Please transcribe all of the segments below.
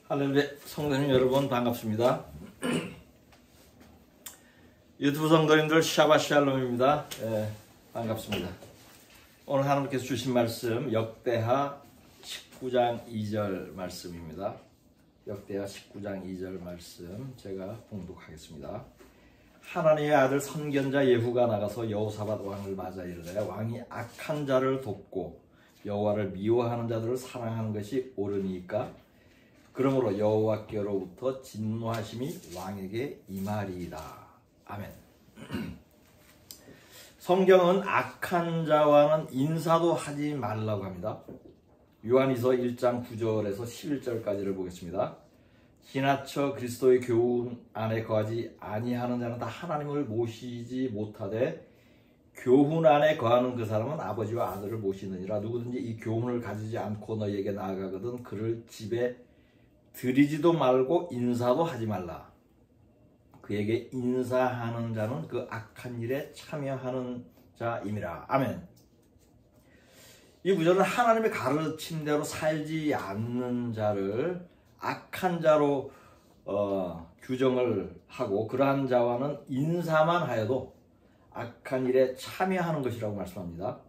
할렐루야, 성도님 여러분 반갑습니다. 유튜브 성도님들 샤바 샬롬입니다. 반갑습니다. 오늘 하나님께서 주신 말씀 역대하 19장 2절 말씀입니다. 역대하 19장 2절 말씀 제가 봉독하겠습니다. 하나님의 아들 선견자 예후가 나가서 여호사밧 왕을 맞아 이르되 왕이 악한 자를 돕고 여호와를 미워하는 자들을 사랑하는 것이 옳으니까 그러므로 여호와께로부터 진노하심이 왕에게 임하리이다. 아멘. 성경은 악한 자와는 인사도 하지 말라고 합니다. 요한이서 1장 9절에서 11절까지를 보겠습니다. 지나쳐 그리스도의 교훈 안에 거하지 아니하는 자는 다 하나님을 모시지 못하되 교훈 안에 거하는 그 사람은 아버지와 아들을 모시느니라. 누구든지 이 교훈을 가지지 않고 너희에게 나아가거든 그를 집에 들이지도 말고 인사도 하지 말라. 그에게 인사하는 자는 그 악한 일에 참여하는 자임이라. 아멘. 이 구절은 하나님의 가르침대로 살지 않는 자를 악한 자로 규정을 하고 그러한 자와는 인사만 하여도 악한 일에 참여하는 것이라고 말씀합니다.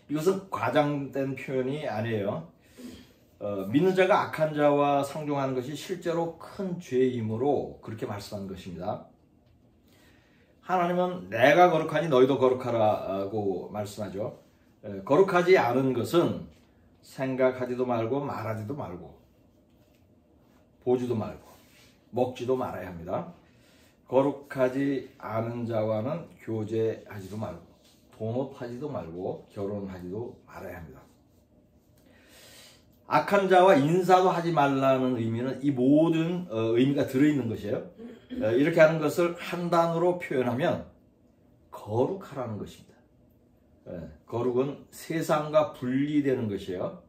이것은 과장된 표현이 아니에요. 믿는 자가 악한 자와 상종하는 것이 실제로 큰 죄이므로 그렇게 말씀한 것입니다. 하나님은 내가 거룩하니 너희도 거룩하라고 말씀하죠. 거룩하지 않은 것은 생각하지도 말고 말하지도 말고 보지도 말고 먹지도 말아야 합니다. 거룩하지 않은 자와는 교제하지도 말고 동업하지도 말고 결혼하지도 말아야 합니다. 악한 자와 인사도 하지 말라는 의미는 이 모든 의미가 들어있는 것이에요. 이렇게 하는 것을 한 단어로 표현하면 거룩하라는 것입니다. 거룩은 세상과 분리되는 것이에요.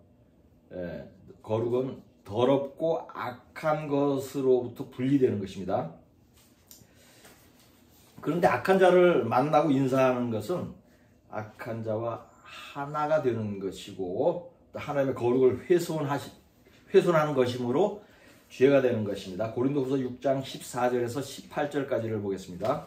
거룩은 더럽고 악한 것으로부터 분리되는 것입니다. 그런데 악한 자를 만나고 인사하는 것은 악한 자와 하나가 되는 것이고 하나님의 거룩을 훼손하는 것이므로 죄가 되는 것입니다. 고린도후서 6장 14절에서 18절까지를 보겠습니다.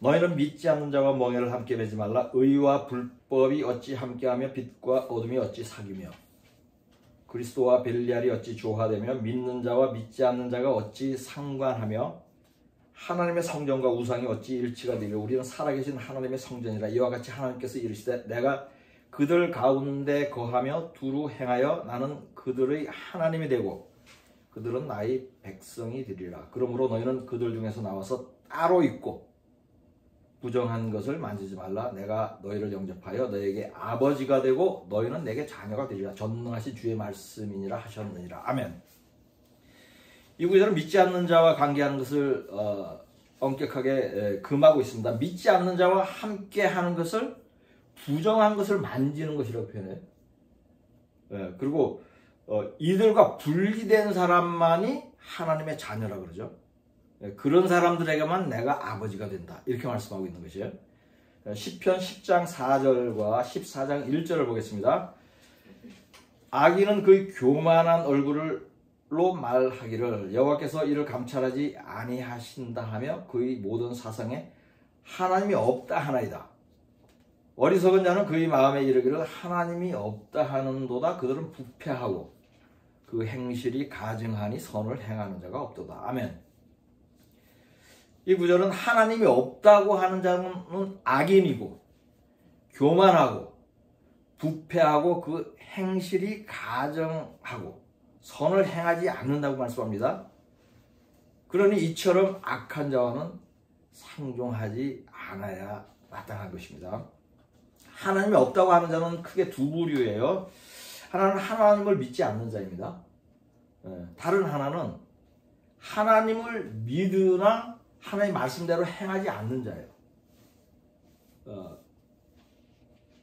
너희는 믿지 않는 자와 멍에를 함께 매지 말라. 의와 불법이 어찌 함께하며 빛과 어둠이 어찌 사귀며 그리스도와 벨리알이 어찌 조화되며 믿는 자와 믿지 않는 자가 어찌 상관하며 하나님의 성전과 우상이 어찌 일치가 되며 우리는 살아계신 하나님의 성전이라. 이와 같이 하나님께서 이르시되 내가 그들 가운데 거하며 두루 행하여 나는 그들의 하나님이 되고 그들은 나의 백성이 되리라. 그러므로 너희는 그들 중에서 나와서 따로 있고 부정한 것을 만지지 말라. 내가 너희를 영접하여 너희에게 아버지가 되고 너희는 내게 자녀가 되리라. 전능하신 주의 말씀이니라 하셨느니라. 아멘. 이 구절은 믿지 않는 자와 관계하는 것을 엄격하게 금하고 있습니다. 믿지 않는 자와 함께하는 것을 부정한 것을 만지는 것이라고 표현해요. 그리고 이들과 분리된 사람만이 하나님의 자녀라 그러죠. 그런 사람들에게만 내가 아버지가 된다. 이렇게 말씀하고 있는 것이에요. 시편 10장 4절과 14장 1절을 보겠습니다. 악인은 그의 교만한 얼굴로 말하기를 여호와께서 이를 감찰하지 아니하신다 하며 그의 모든 사상에 하나님이 없다 하나이다. 어리석은 자는 그의 마음에 이르기를 하나님이 없다 하는도다. 그들은 부패하고 그 행실이 가증하니 선을 행하는 자가 없도다. 아멘. 이 구절은 하나님이 없다고 하는 자는 악인이고 교만하고 부패하고 그 행실이 가증하고 선을 행하지 않는다고 말씀합니다. 그러니 이처럼 악한 자와는 상종하지 않아야 마땅한 것입니다. 하나님이 없다고 하는 자는 크게 두 부류예요. 하나는 하나님을 믿지 않는 자입니다. 다른 하나는 하나님을 믿으나 하나님 말씀대로 행하지 않는 자예요.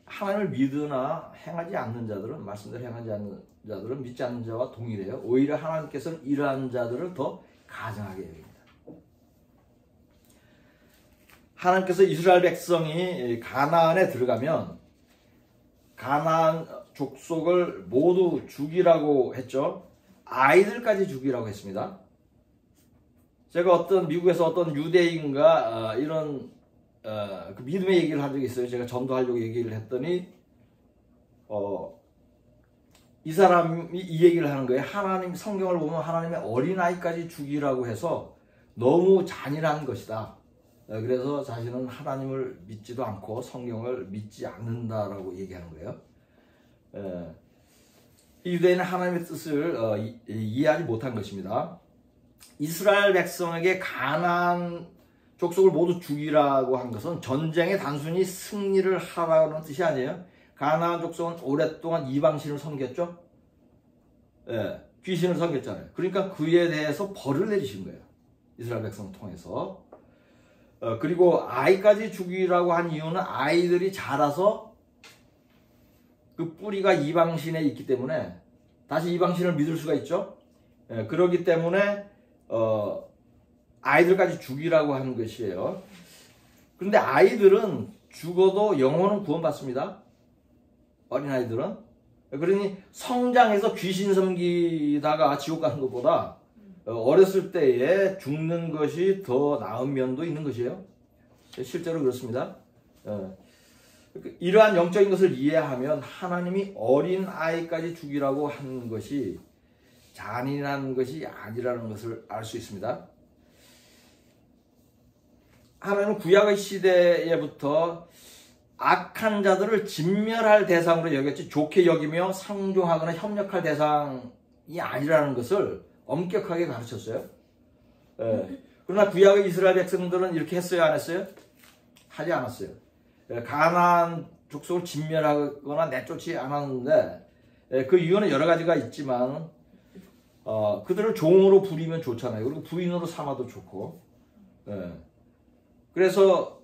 하나님을 믿으나 행하지 않는 자들은 말씀대로 행하지 않는 자들은 믿지 않는 자와 동일해요. 오히려 하나님께서는 이러한 자들을 더 가증하게 여깁니다. 하나님께서 이스라엘 백성이 가나안에 들어가면 가나안 족속을 모두 죽이라고 했죠. 아이들까지 죽이라고 했습니다. 제가 미국에서 어떤 유대인과 이런 그 믿음의 얘기를 한 적이 있어요. 제가 전도하려고 얘기를 했더니 이 사람이 이 얘기를 하는 거예요. 하나님 성경을 보면 하나님의 어린아이까지 죽이라고 해서 너무 잔인한 것이다. 그래서 자신은 하나님을 믿지도 않고 성경을 믿지 않는다라고 얘기하는 거예요. 이 유대인은 하나님의 뜻을 이해하지 못한 것입니다. 이스라엘 백성에게 가나안 족속을 모두 죽이라고 한 것은 전쟁에 단순히 승리를 하라는 뜻이 아니에요. 가나안 족속은 오랫동안 이방신을 섬겼죠. 귀신을 섬겼잖아요. 그러니까 그에 대해서 벌을 내리신 거예요. 이스라엘 백성을 통해서. 그리고 아이까지 죽이라고 한 이유는 아이들이 자라서 그 뿌리가 이방신에 있기 때문에 다시 이방신을 믿을 수가 있죠. 그렇기 때문에 아이들까지 죽이라고 하는 것이에요. 그런데 아이들은 죽어도 영혼은 구원받습니다. 어린아이들은. 그러니 성장해서 귀신 섬기다가 지옥 가는 것보다 어렸을 때에 죽는 것이 더 나은 면도 있는 것이에요. 실제로 그렇습니다. 이러한 영적인 것을 이해하면 하나님이 어린아이까지 죽이라고 하는 것이 잔인한 것이 아니라는 것을 알 수 있습니다. 하나님은 구약의 시대에부터 악한 자들을 진멸할 대상으로 여겼지 좋게 여기며 상종하거나 협력할 대상이 아니라는 것을 엄격하게 가르쳤어요. 그러나 구약의 이스라엘 백성들은 이렇게 했어요, 안 했어요? 하지 않았어요. 가나안 족속을 진멸하거나 내쫓지 않았는데 그 이유는 여러 가지가 있지만 그들을 종으로 부리면 좋잖아요. 그리고 부인으로 삼아도 좋고. 그래서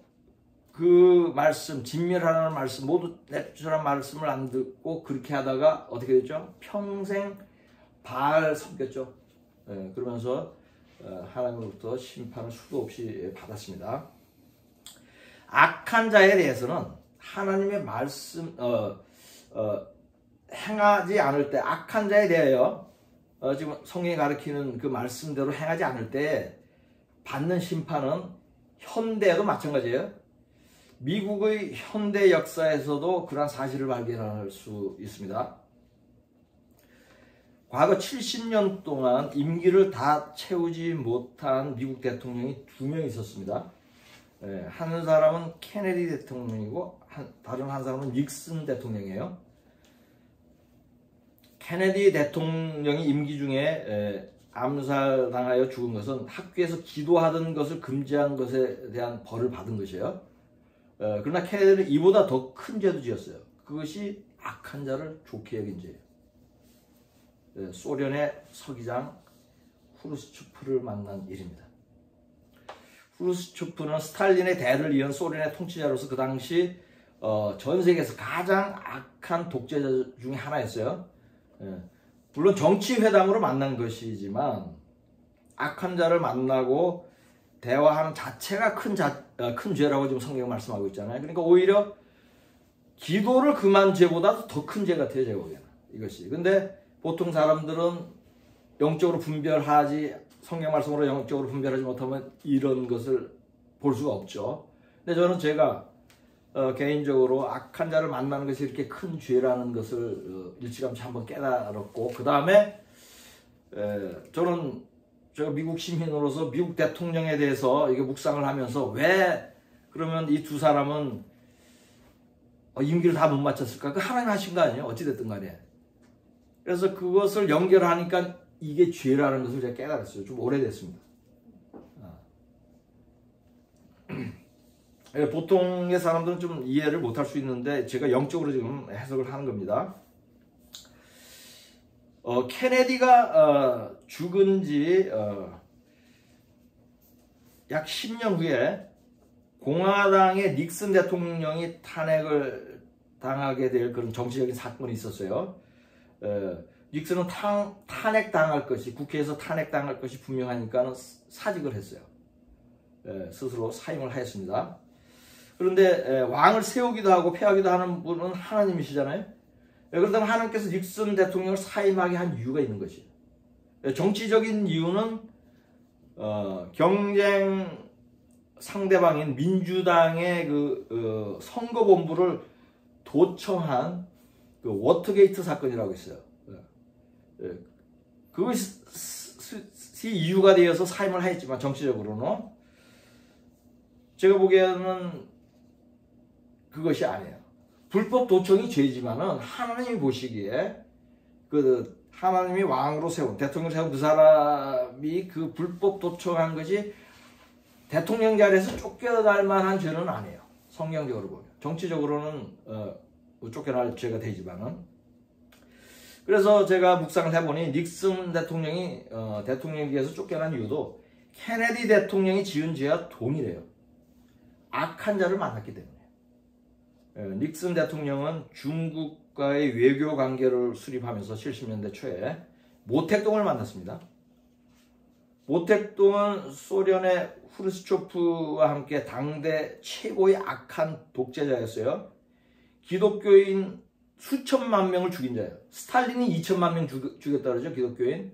그 말씀, 진멸하라는 말씀, 모두 내쫓으라는 말씀을 안 듣고 그렇게 하다가 어떻게 됐죠? 평생 바알 섬겼죠. 그러면서 하나님으로부터 심판을 수도 없이 받았습니다. 악한 자에 대해서는 하나님의 말씀, 행하지 않을 때, 악한 자에 대하여 지금 성경이 가르치는 그 말씀대로 행하지 않을 때 받는 심판은 현대에도 마찬가지예요. 미국의 현대 역사에서도 그러한 사실을 발견할 수 있습니다. 과거 70년 동안 임기를 다 채우지 못한 미국 대통령이 2명 있었습니다. 한 사람은 케네디 대통령이고 다른 한 사람은 닉슨 대통령이에요. 케네디 대통령이 임기 중에 암살당하여 죽은 것은 학교에서 기도하던 것을 금지한 것에 대한 벌을 받은 것이에요. 그러나 케네디는 이보다 더 큰 죄도 지었어요. 그것이 악한 자를 좋게 여긴 죄예요. 소련의 서기장 후르츠초프를 만난 일입니다. 후르츠초프는 스탈린의 대를 이은 소련의 통치자로서 그 당시 전 세계에서 가장 악한 독재자 중에 하나였어요. 물론 정치회담으로 만난 것이지만 악한 자를 만나고 대화하는 자체가 큰 죄라고 지금 성경이 말씀하고 있잖아요. 그러니까 오히려 기도를 금한 죄보다 더 큰 죄 같아요, 제가 보기에는. 이것이. 근데 보통 사람들은 영적으로 분별하지, 성경 말씀으로 영적으로 분별하지 못하면 이런 것을 볼 수가 없죠. 근데 저는 제가 개인적으로 악한 자를 만나는 것이 이렇게 큰 죄라는 것을 일찌감치 한번 깨달았고, 그 다음에 저는 제가 미국 시민으로서 미국 대통령에 대해서 이게 묵상을 하면서 왜 그러면 이 두 사람은 임기를 다 못 마쳤을까? 그 하나님 하신 거 아니에요? 어찌됐든 간에. 그래서 그것을 연결하니까 이게 죄라는 것을 제가 깨달았어요. 좀 오래됐습니다. 보통의 사람들은 좀 이해를 못할 수 있는데 제가 영적으로 지금 해석을 하는 겁니다. 케네디가 죽은 지 약 10년 후에 공화당의 닉슨 대통령이 탄핵을 당하게 될 그런 정치적인 사건이 있었어요. 닉슨은 탄핵당할 것이, 국회에서 탄핵당할 것이 분명하니까 사직을 했어요. 스스로 사임을 하였습니다. 그런데 왕을 세우기도 하고 폐하기도 하는 분은 하나님이시잖아요. 그렇다면 하나님께서 닉슨 대통령을 사임하게 한 이유가 있는 것이에요. 정치적인 이유는 경쟁 상대방인 민주당의 그 선거본부를 도청한 그 워터게이트 사건이라고 있어요. 그것이 이유가 되어서 사임을 하였지만 정치적으로는 제가 보기에는 그것이 아니에요. 불법 도청이 죄지만은 하나님이 보시기에 그 하나님이 왕으로 세운 대통령 세운 그 사람이 그 불법 도청한 것이 대통령 자리에서 쫓겨날 만한 죄는 아니에요. 성경적으로 보면. 정치적으로는 쫓겨날 죄가 되지만은. 그래서 제가 묵상을 해보니 닉슨 대통령이 대통령직에서 쫓겨난 이유도 케네디 대통령이 지은 죄와 동일해요. 악한 자를 만났기 때문에. 닉슨 대통령은 중국과의 외교 관계를 수립하면서 70년대 초에 모택동을 만났습니다. 모택동은 소련의 후르시초프와 함께 당대 최고의 악한 독재자였어요. 기독교인 수천만 명을 죽인 자예요. 스탈린이 2천만 명 죽였다 그러죠, 기독교인.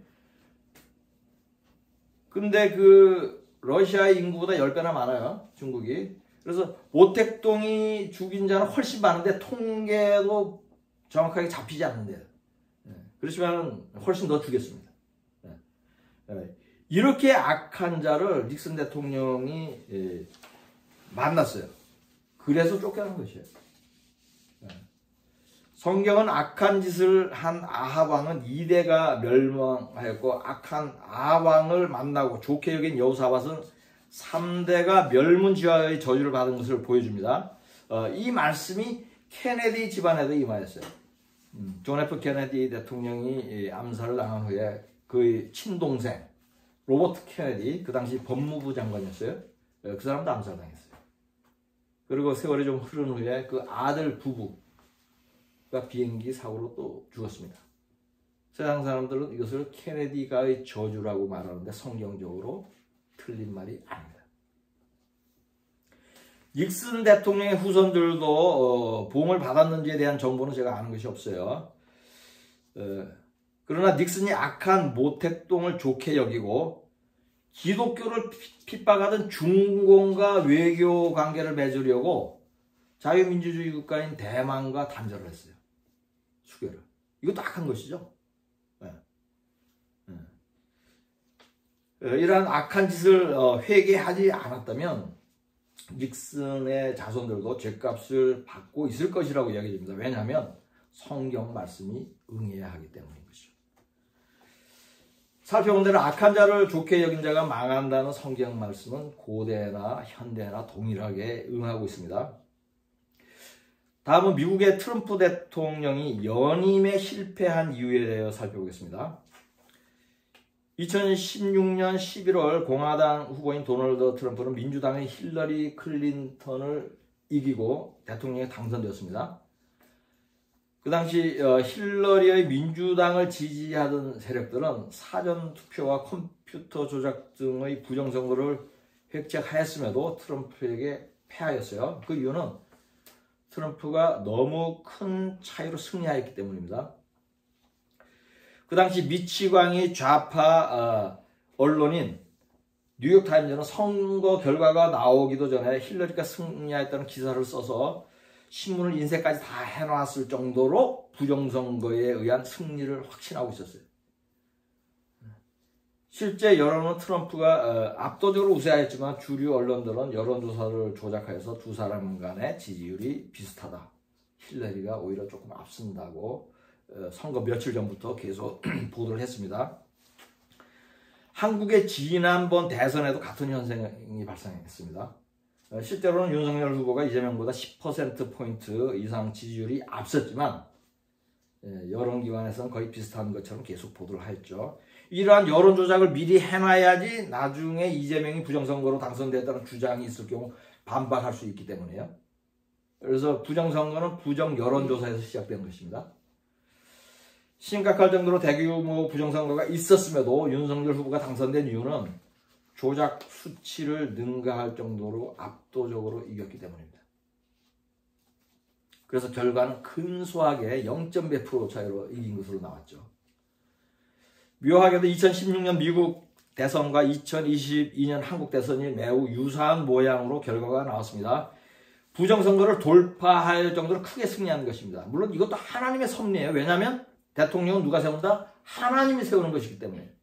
근데 그 러시아의 인구보다 10배나 많아요, 중국이. 그래서 모택동이 죽인 자는 훨씬 많은데 통계도 정확하게 잡히지 않는데요. 그렇지만 훨씬 더 죽였습니다. 이렇게 악한 자를 닉슨 대통령이 만났어요. 그래서 쫓겨난 것이에요. 성경은 악한 짓을 한 아합 왕은 2대가 멸망하였고 악한 아합 왕을 만나고 좋게 여긴 여호사밧은 3대가 멸문지화의 저주를 받은 것을 보여줍니다. 이 말씀이 케네디 집안에도 임하였어요. 존 F 케네디 대통령이 암살을 당한 후에 그의 친동생 로버트 케네디, 그 당시 법무부 장관이었어요. 그 사람도 암살당했어요. 그리고 세월이 좀 흐른 후에 그 아들 부부가 비행기 사고로 또 죽었습니다. 세상 사람들은 이것을 케네디가의 저주라고 말하는데 성경적으로 틀린 말이 아닙니다. 닉슨 대통령의 후손들도 보응을 받았는지에 대한 정보는 제가 아는 것이 없어요. 그러나 닉슨이 악한 모택동을 좋게 여기고 기독교를 핍박하던 중공과 외교 관계를 맺으려고 자유민주주의 국가인 대만과 단절을 했어요. 수교를. 이것도 악한 것이죠. 이러한 악한 짓을 회개하지 않았다면 닉슨의 자손들도 죗값을 받고 있을 것이라고 이야기됩니다. 왜냐하면 성경 말씀이 응해야 하기 때문인 것이죠. 살펴본 대로 악한 자를 좋게 여긴 자가 망한다는 성경 말씀은 고대나 현대나 동일하게 응하고 있습니다. 다음은 미국의 트럼프 대통령이 연임에 실패한 이유에 대해 살펴보겠습니다. 2016년 11월 공화당 후보인 도널드 트럼프는 민주당의 힐러리 클린턴을 이기고 대통령에 당선되었습니다. 그 당시 힐러리의 민주당을 지지하던 세력들은 사전투표와 컴퓨터 조작 등의 부정선거를 획책하였음에도 트럼프에게 패하였어요. 그 이유는 트럼프가 너무 큰 차이로 승리하였기 때문입니다. 그 당시 미치광이 좌파 언론인 뉴욕타임즈는 선거 결과가 나오기도 전에 힐러리가 승리하였다는 기사를 써서 신문을 인쇄까지 다 해놨을 정도로 부정선거에 의한 승리를 확신하고 있었어요. 실제 여론은 트럼프가 압도적으로 우세하였지만 주류 언론들은 여론조사를 조작하여서 두 사람 간의 지지율이 비슷하다. 힐러리가 오히려 조금 앞선다고 선거 며칠 전부터 계속 보도를 했습니다. 한국의 지난번 대선에도 같은 현상이 발생했습니다. 실제로는 윤석열 후보가 이재명보다 10%포인트 이상 지지율이 앞섰지만 여론기관에서는 거의 비슷한 것처럼 계속 보도를 하였죠. 이러한 여론조작을 미리 해놔야지 나중에 이재명이 부정선거로 당선됐다는 주장이 있을 경우 반박할 수 있기 때문에요. 그래서 부정선거는 부정 여론조사에서 시작된 것입니다. 심각할 정도로 대규모 부정선거가 있었음에도 윤석열 후보가 당선된 이유는 조작 수치를 능가할 정도로 압도적으로 이겼기 때문입니다. 그래서 결과는 근소하게 0.몇% 차이로 이긴 것으로 나왔죠. 묘하게도 2016년 미국 대선과 2022년 한국 대선이 매우 유사한 모양으로 결과가 나왔습니다. 부정선거를 돌파할 정도로 크게 승리한 것입니다. 물론 이것도 하나님의 섭리예요. 왜냐하면 대통령은 누가 세운다? 하나님이 세우는 것이기 때문에.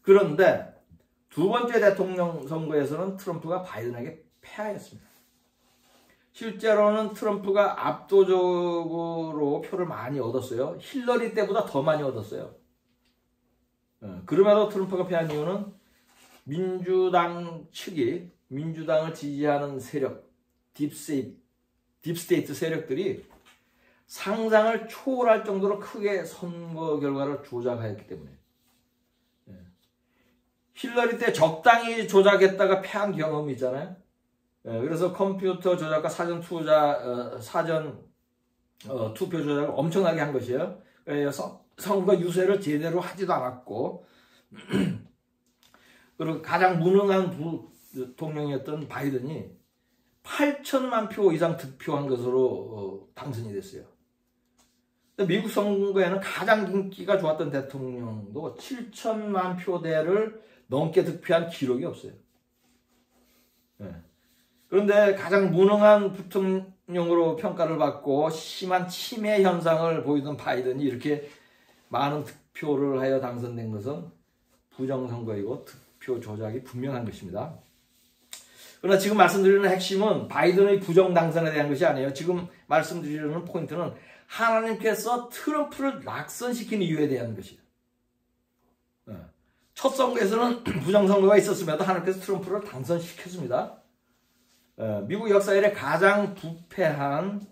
그런데 두 번째 대통령 선거에서는 트럼프가 바이든에게 패하였습니다. 실제로는 트럼프가 압도적으로 표를 많이 얻었어요. 힐러리 때보다 더 많이 얻었어요. 그럼에도 트럼프가 패한 이유는 민주당 측이 민주당을 지지하는 세력, 딥스테이트 세력들이 상상을 초월할 정도로 크게 선거 결과를 조작하였기 때문에. 힐러리 때 적당히 조작했다가 패한 경험이 있잖아요. 그래서 컴퓨터 조작과 사전 투표 조작을 엄청나게 한 것이에요. 그래서 선거 유세를 제대로 하지도 않았고, 그리고 가장 무능한 부통령이었던 바이든이 8천만 표 이상 득표한 것으로 당선이 됐어요. 미국 선거에는 가장 인기가 좋았던 대통령도 7천만 표대를 넘게 득표한 기록이 없어요. 그런데 가장 무능한 부통령으로 평가를 받고 심한 치매 현상을 보이던 바이든이 이렇게 많은 득표를 하여 당선된 것은 부정선거이고 득표 조작이 분명한 것입니다. 그러나 지금 말씀드리는 핵심은 바이든의 부정 당선에 대한 것이 아니에요. 지금 말씀드리는 포인트는 하나님께서 트럼프를 낙선시킨 이유에 대한 것이에요. 첫 선거에서는 부정선거가 있었음에도 하나님께서 트럼프를 당선시켰습니다. 미국 역사 이래 가장 부패한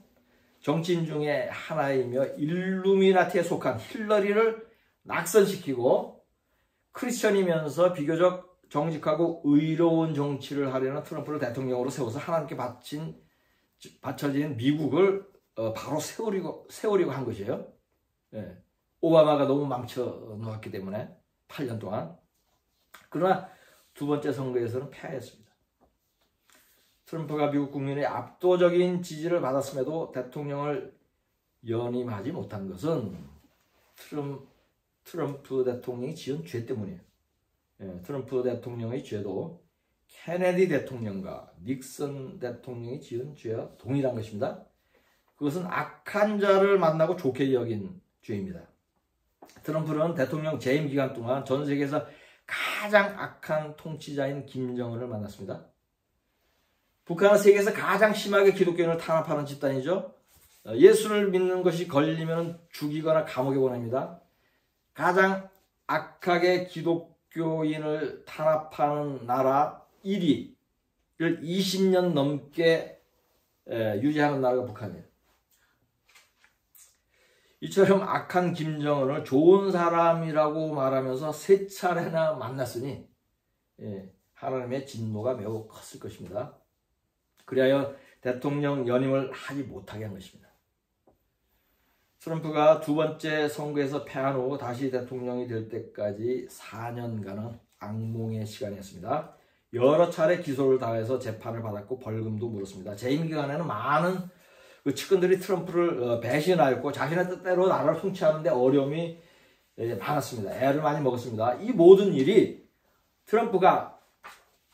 정치인 중에 하나이며 일루미나티에 속한 힐러리를 낙선시키고 크리스천이면서 비교적 정직하고 의로운 정치를 하려는 트럼프를 대통령으로 세워서 하나님께 바쳐진 미국을 바로 세우려고 한 것이에요. 오바마가 너무 망쳐놓았기 때문에 8년 동안. 그러나 두 번째 선거에서는 패했습니다. 트럼프가 미국 국민의 압도적인 지지를 받았음에도 대통령을 연임하지 못한 것은 트럼프 대통령이 지은 죄 때문이에요. 트럼프 대통령의 죄도 케네디 대통령과 닉슨 대통령이 지은 죄와 동일한 것입니다. 그것은 악한 자를 만나고 좋게 여긴 죄입니다. 트럼프는 대통령 재임 기간 동안 전 세계에서 가장 악한 통치자인 김정은을 만났습니다. 북한은 세계에서 가장 심하게 기독교인을 탄압하는 집단이죠. 예수를 믿는 것이 걸리면 죽이거나 감옥에 보냅니다. 가장 악하게 기독교인을 탄압하는 나라 1위를 20년 넘게 유지하는 나라가 북한이에요. 이처럼 악한 김정은을 좋은 사람이라고 말하면서 3차례나 만났으니 하나님의 진노가 매우 컸을 것입니다. 그리하여 대통령 연임을 하지 못하게 한 것입니다. 트럼프가 두 번째 선거에서 패한 후 다시 대통령이 될 때까지 4년간은 악몽의 시간이었습니다. 여러 차례 기소를 당해서 재판을 받았고 벌금도 물었습니다. 재임 기간에는 많은 측근들이 트럼프를 배신하였고 자신의 뜻대로 나라를 통치하는데 어려움이 많았습니다. 애를 많이 먹었습니다. 이 모든 일이 트럼프가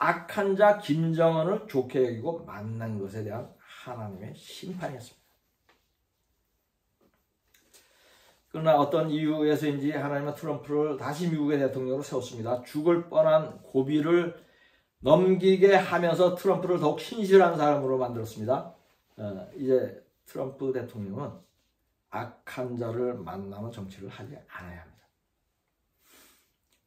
악한 자 김정은을 좋게 여기고 만난 것에 대한 하나님의 심판이었습니다. 그러나 어떤 이유에서인지 하나님은 트럼프를 다시 미국의 대통령으로 세웠습니다. 죽을 뻔한 고비를 넘기게 하면서 트럼프를 더욱 신실한 사람으로 만들었습니다. 이제 트럼프 대통령은 악한 자를 만나는 정치를 하지 않아야 합니다.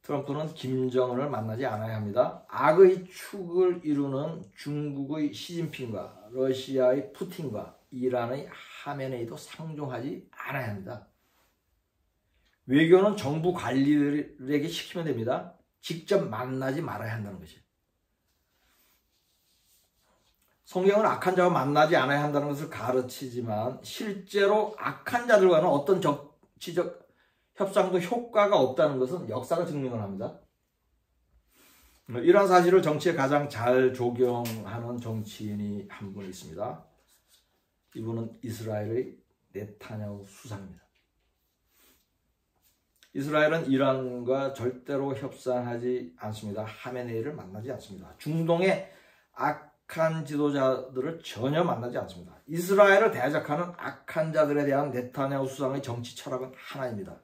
트럼프는 김정은을 만나지 않아야 합니다. 악의 축을 이루는 중국의 시진핑과 러시아의 푸틴과 이란의 하메네이도 상종하지 않아야 합니다. 외교는 정부 관리들에게 시키면 됩니다. 직접 만나지 말아야 한다는 것이에요. 성경은 악한 자와 만나지 않아야 한다는 것을 가르치지만 실제로 악한 자들과는 어떤 정치적 협상도 효과가 없다는 것은 역사가 증명을 합니다. 이러한 사실을 정치에 가장 잘 적용하는 정치인이 한 분 있습니다. 이분은 이스라엘의 네타냐후 수상입니다. 이스라엘은 이란과 절대로 협상하지 않습니다. 하메네이를 만나지 않습니다. 중동의 악한 지도자들을 전혀 만나지 않습니다. 이스라엘을 대적하는 악한 자들에 대한 네타냐후 수상의 정치 철학은 하나입니다.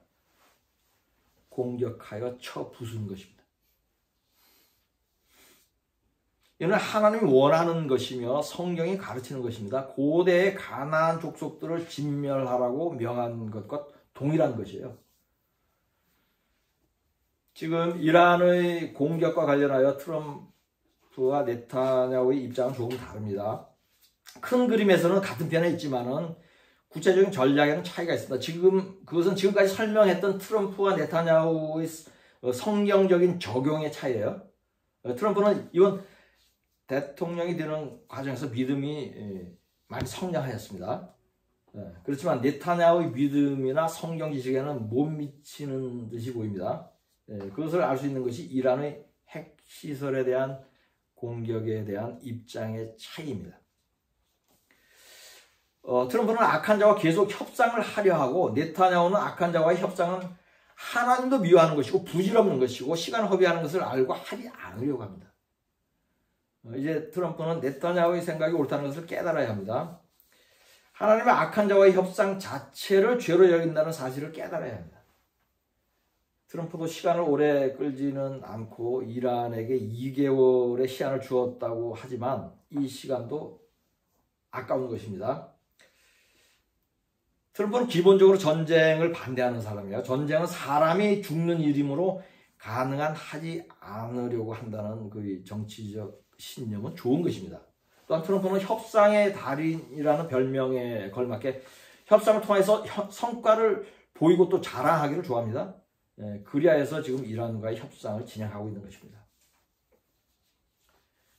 공격하여 쳐 부수는 것입니다. 이는 하나님이 원하는 것이며 성경이 가르치는 것입니다. 고대의 가나안 족속들을 진멸하라고 명한 것과 동일한 것이에요. 지금 이란의 공격과 관련하여 트럼프와 네타냐후의 입장은 조금 다릅니다. 큰 그림에서는 같은 편에 있지만은 구체적인 전략에는 차이가 있습니다. 그것은 지금까지 설명했던 트럼프와 네타냐후의 성경적인 적용의 차이예요. 트럼프는 이번 대통령이 되는 과정에서 믿음이 많이 성장하였습니다. 그렇지만 네타냐후의 믿음이나 성경 지식에는 못 미치는 듯이 보입니다. 그것을 알 수 있는 것이 이란의 핵시설에 대한 공격에 대한 입장의 차이입니다. 트럼프는 악한 자와 계속 협상을 하려 하고 네타냐후는 악한 자와의 협상은 하나님도 미워하는 것이고 부질없는 것이고 시간 허비하는 것을 알고 하지 않으려고 합니다. 이제 트럼프는 네타냐후의 생각이 옳다는 것을 깨달아야 합니다. 하나님의 악한 자와의 협상 자체를 죄로 여긴다는 사실을 깨달아야 합니다. 트럼프도 시간을 오래 끌지는 않고 이란에게 2개월의 시한을 주었다고 하지만 이 시간도 아까운 것입니다. 트럼프는 기본적으로 전쟁을 반대하는 사람이에요. 전쟁은 사람이 죽는 일이므로 가능한 하지 않으려고 한다는 그 정치적 신념은 좋은 것입니다. 또한 트럼프는 협상의 달인이라는 별명에 걸맞게 협상을 통해서 성과를 보이고 또 자랑하기를 좋아합니다. 그리하여서 지금 이란과의 협상을 진행하고 있는 것입니다.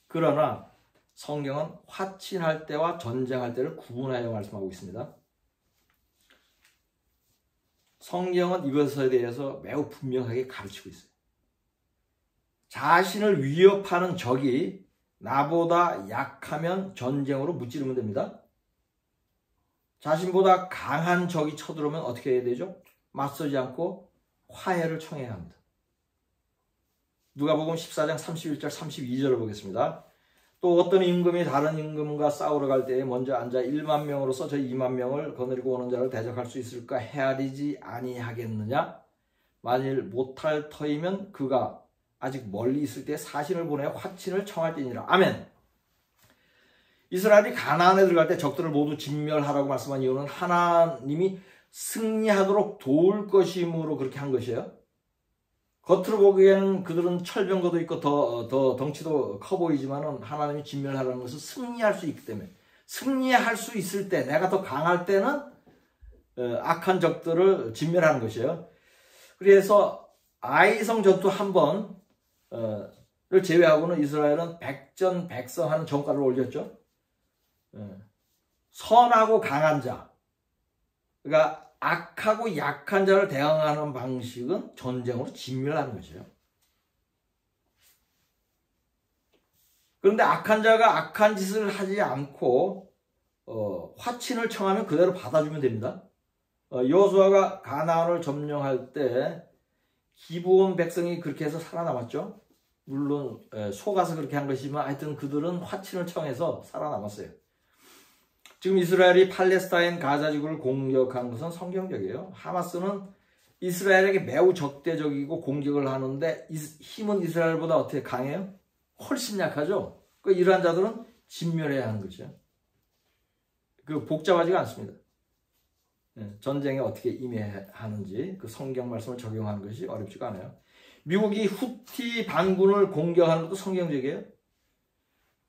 그러나 성경은 화친할 때와 전쟁할 때를 구분하여 말씀하고 있습니다. 성경은 이것에 대해서 매우 분명하게 가르치고 있어요. 자신을 위협하는 적이 나보다 약하면 전쟁으로 무찌르면 됩니다. 자신보다 강한 적이 쳐들어오면 어떻게 해야 되죠? 맞서지 않고 화해를 청해야 합니다. 누가복음 14장 31절 32절을 보겠습니다. 또 어떤 임금이 다른 임금과 싸우러 갈 때에 먼저 앉아 1만 명으로서 저 2만 명을 거느리고 오는 자를 대적할 수 있을까 헤아리지 아니하겠느냐? 만일 못할 터이면 그가 아직 멀리 있을 때 사신을 보내어 화친을 청할 때니라. 아멘. 이스라엘이 가나안에 들어갈 때 적들을 모두 진멸하라고 말씀한 이유는 하나님이 승리하도록 도울 것이므로 그렇게 한 것이에요. 겉으로 보기에는 그들은 철병거도 있고 더 덩치도 커 보이지만은 하나님이 진멸하라는 것은 승리할 수 있기 때문에, 승리할 수 있을 때, 내가 더 강할 때는 악한 적들을 진멸하는 것이에요. 그래서 아이성 전투 한 번을 제외하고는 이스라엘은 백전백승하는 전과를 올렸죠. 선하고 강한 자, 그러니까 악하고 약한 자를 대항하는 방식은 전쟁으로 진멸하는 것이에요. 그런데 악한 자가 악한 짓을 하지 않고 화친을 청하면 그대로 받아주면 됩니다. 여호수아가 가나안을 점령할 때 기브온 백성이 그렇게 해서 살아남았죠. 물론 속아서 그렇게 한 것이지만 하여튼 그들은 화친을 청해서 살아남았어요. 지금 이스라엘이 팔레스타인 가자지구를 공격한 것은 성경적이에요. 하마스는 이스라엘에게 매우 적대적이고 공격을 하는데 힘은 이스라엘보다 어떻게 강해요? 훨씬 약하죠. 이러한 자들은 진멸해야 하는 거죠. 복잡하지가 않습니다. 전쟁에 어떻게 임해야 하는지 그 성경 말씀을 적용하는 것이 어렵지가 않아요. 미국이 후티 반군을 공격하는 것도 성경적이에요.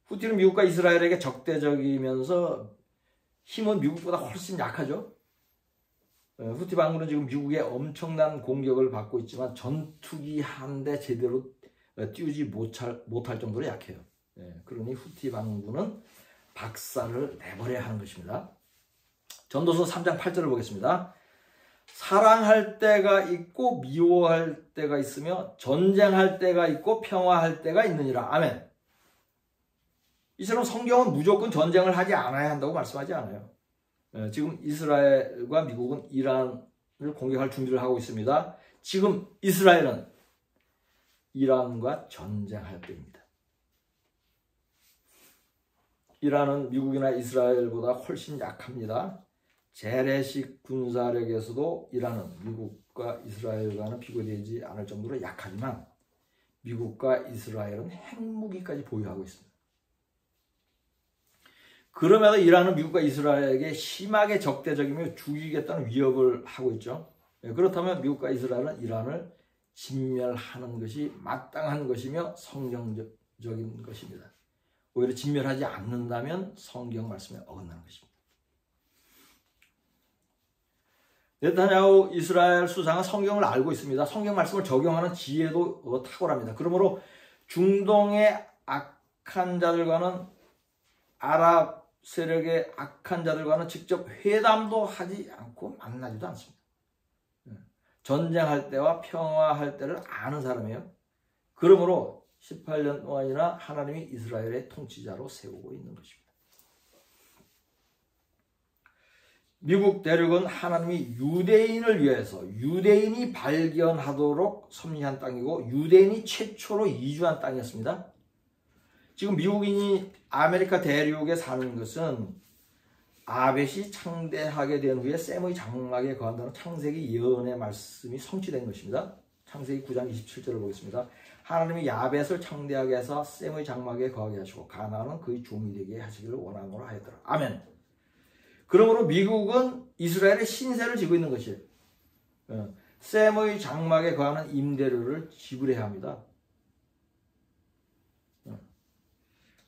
후티는 미국과 이스라엘에게 적대적이면서 힘은 미국보다 훨씬 약하죠. 후티 반군은 지금 미국의 엄청난 공격을 받고 있지만 전투기 한 대 제대로 띄우지 못할 정도로 약해요. 그러니 후티 반군은 박살을 내버려야 하는 것입니다. 전도서 3장 8절을 보겠습니다. 사랑할 때가 있고 미워할 때가 있으며 전쟁할 때가 있고 평화할 때가 있느니라. 아멘. 이처럼 성경은 무조건 전쟁을 하지 않아야 한다고 말씀하지 않아요. 지금 이스라엘과 미국은 이란을 공격할 준비를 하고 있습니다. 지금 이스라엘은 이란과 전쟁할 때입니다. 이란은 미국이나 이스라엘보다 훨씬 약합니다. 재래식 군사력에서도 이란은 미국과 이스라엘과는 비교되지 않을 정도로 약하지만 미국과 이스라엘은 핵무기까지 보유하고 있습니다. 그럼에도 이란은 미국과 이스라엘에게 심하게 적대적이며 죽이겠다는 위협을 하고 있죠. 그렇다면 미국과 이스라엘은 이란을 진멸하는 것이 마땅한 것이며 성경적인 것입니다. 오히려 진멸하지 않는다면 성경 말씀에 어긋나는 것입니다. 네타냐후 이스라엘 수상은 성경을 알고 있습니다. 성경 말씀을 적용하는 지혜도 탁월합니다. 그러므로 중동의 악한 자들과는 아랍 세력의 악한 자들과는 직접 회담도 하지 않고 만나지도 않습니다. 전쟁할 때와 평화할 때를 아는 사람이에요. 그러므로 18년 동안이나 하나님이 이스라엘의 통치자로 세우고 있는 것입니다. 미국 대륙은 하나님이 유대인을 위해서 유대인이 발견하도록 섭리한 땅이고 유대인이 최초로 이주한 땅이었습니다. 지금 미국인이 아메리카 대륙에 사는 것은 아벳이 창대하게 된 후에 셈의 장막에 거한다는 창세기 예언의 말씀이 성취된 것입니다. 창세기 9장 27절을 보겠습니다. 하나님이 야벳을 창대하게 해서 셈의 장막에 거하게 하시고 가나안은 그의 종이 되게 하시기를 원함으로 하였더라. 아멘. 그러므로 미국은 이스라엘의 신세를 지고 있는 것이에요. 셈의 장막에 거하는 임대료를 지불해야 합니다.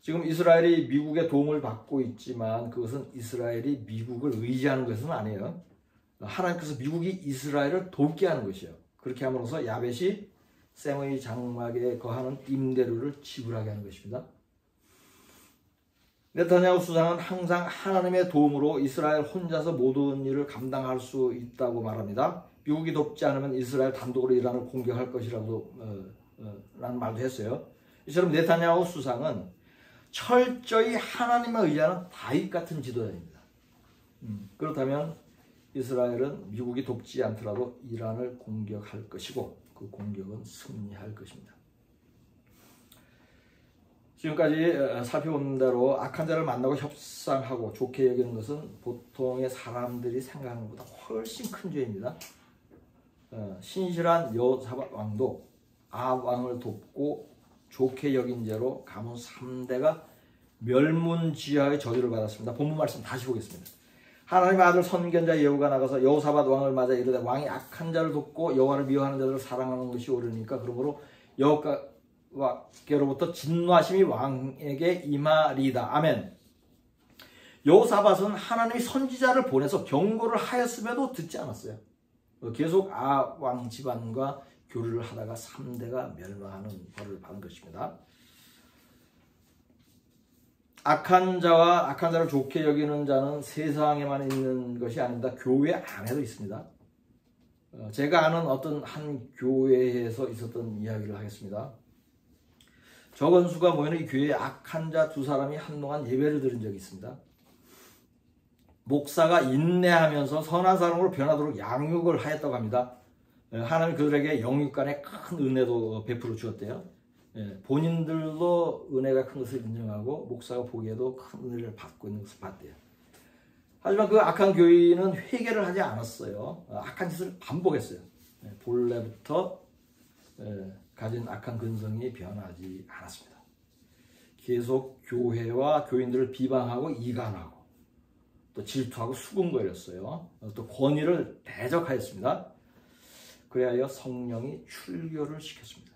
지금 이스라엘이 미국의 도움을 받고 있지만 그것은 이스라엘이 미국을 의지하는 것은 아니에요. 하나님께서 미국이 이스라엘을 돕게 하는 것이에요. 그렇게 함으로써 야벳이 셈의 장막에 거하는 임대료를 지불하게 하는 것입니다. 네타냐후 수상은 항상 하나님의 도움으로 이스라엘 혼자서 모든 일을 감당할 수 있다고 말합니다. 미국이 돕지 않으면 이스라엘 단독으로 이란을 공격할 것이라고 라는 말도 했어요. 이처럼 네타냐후 수상은 철저히 하나님을 의지하는 다윗 같은 지도자입니다. 그렇다면 이스라엘은 미국이 돕지 않더라도 이란을 공격할 것이고 그 공격은 승리할 것입니다. 지금까지 살펴본 대로 악한 자를 만나고 협상하고 좋게 여기는 것은 보통의 사람들이 생각하는 것보다 훨씬 큰 죄입니다. 신실한 여호사밧 왕도 아합 왕을 돕고 좋게 여긴 죄로 가문 3대가 멸문지하의 저주를 받았습니다. 본문 말씀 다시 보겠습니다. 하나님의 아들 선견자 예후가 나가서 여호사밧 왕을 맞아 이르되 왕이 악한 자를 돕고 여호와를 미워하는 자들을 사랑하는 것이 옳으니까 그러므로 여호와께로부터 진노하심이 왕에게 임하리이다. 아멘. 여호사밧은 하나님이 선지자를 보내서 경고를 하였음에도 듣지 않았어요. 계속 아합 왕 집안과 교류를 하다가 3대가 멸망하는 벌을 받은 것입니다. 악한 자와 악한 자를 좋게 여기는 자는 세상에만 있는 것이 아닙니다. 교회 안에도 있습니다. 제가 아는 어떤 한 교회에서 있었던 이야기를 하겠습니다. 적은수가 모이는 이 교회에 악한 자 2사람이 한동안 예배를 드린 적이 있습니다. 목사가 인내하면서 선한 사람으로 변하도록 양육을 하였다고 합니다. 하나님 그들에게 영육간에 큰 은혜도 베풀어 주었대요. 본인들도 은혜가 큰 것을 인정하고 목사가 보기에도 큰 은혜를 받고 있는 것을 봤대요. 하지만 그 악한 교인은 회개를 하지 않았어요. 악한 짓을 반복했어요. 본래부터 가진 악한 근성이 변하지 않았습니다. 계속 교회와 교인들을 비방하고 이간하고 또 질투하고 수군거렸어요. 또 권위를 대적하였습니다. 그래야 성령이 출교를 시켰습니다.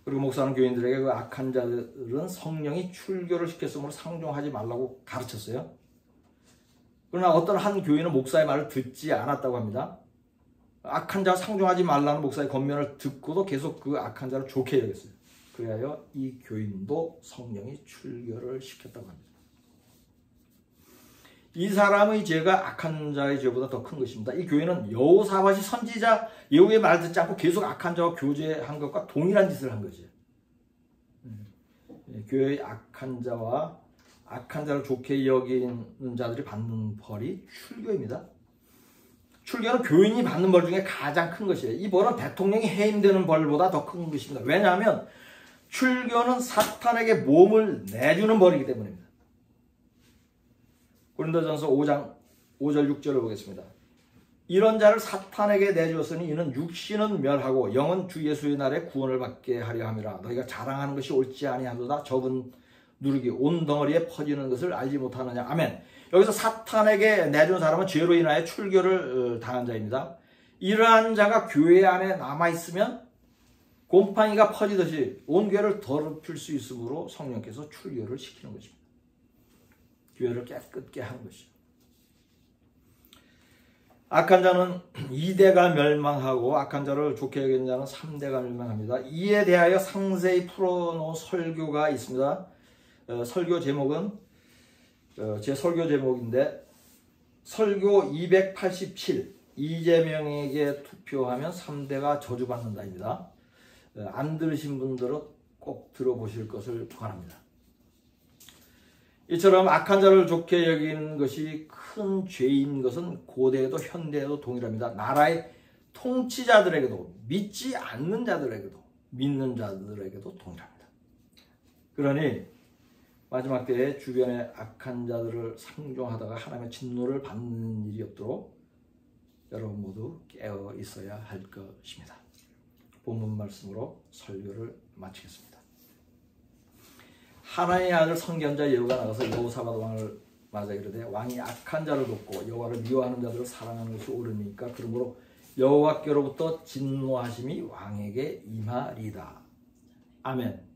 그리고 목사는 교인들에게 그 악한 자들은 성령이 출교를 시켰으므로 상종하지 말라고 가르쳤어요. 그러나 어떤 한 교인은 목사의 말을 듣지 않았다고 합니다. 악한 자 상종하지 말라는 목사의 권면을 듣고도 계속 그 악한 자를 좋게 여겼어요. 그래야 이 교인도 성령이 출교를 시켰다고 합니다. 이 사람의 죄가 악한 자의 죄보다 더 큰 것입니다. 이 교인은 여호사밧이 선지자 예후의 말 듣지 않고 계속 악한 자와 교제한 것과 동일한 짓을 한 거죠. 교회의 악한 자와 악한 자를 좋게 여기는 자들이 받는 벌이 출교입니다. 출교는 교인이 받는 벌 중에 가장 큰 것이에요. 이 벌은 대통령이 해임되는 벌보다 더 큰 것입니다. 왜냐하면 출교는 사탄에게 몸을 내주는 벌이기 때문입니다. 고린도전서 5장 5절 6절을 보겠습니다. 이런 자를 사탄에게 내주었으니 이는 육신은 멸하고 영은 주 예수의 날에 구원을 받게 하려 함이라. 너희가 자랑하는 것이 옳지 아니하도다. 적은 누룩이 온 덩어리에 퍼지는 것을 알지 못하느냐. 아멘. 여기서 사탄에게 내준 사람은 죄로 인하여 출교를 당한 자입니다. 이러한 자가 교회 안에 남아있으면 곰팡이가 퍼지듯이 온 교회를 더럽힐 수 있으므로 성령께서 출교를 시키는 것입니다. 교회를 깨끗게 하는 것이죠. 악한 자는 2대가 멸망하고 악한 자를 좋게 여기는 자는 3대가 멸망합니다. 이에 대하여 상세히 풀어놓은 설교가 있습니다. 설교 제목은 제 설교 제목인데 설교 287 이재명에게 투표하면 3대가 저주받는다입니다. 안 들으신 분들은 꼭 들어보실 것을 권합니다. 이처럼 악한 자를 좋게 여기는 것이 큰 죄인 것은 고대에도 현대에도 동일합니다. 나라의 통치자들에게도 믿지 않는 자들에게도 믿는 자들에게도 동일합니다. 그러니 마지막 때에 주변의 악한 자들을 상종하다가 하나님의 진노를 받는 일이 없도록 여러분 모두 깨어 있어야 할 것입니다. 본문 말씀으로 설교를 마치겠습니다. 하나님의 아들 선견자 예후가 나가서 여호사밧 왕을 맞아 이르되 왕이 악한 자를 돕고 여호와를 미워하는 자들을 사랑하는 것이 옳으니까 그러므로 여호와께로부터 진노하심이 왕에게 임하리다. 아멘.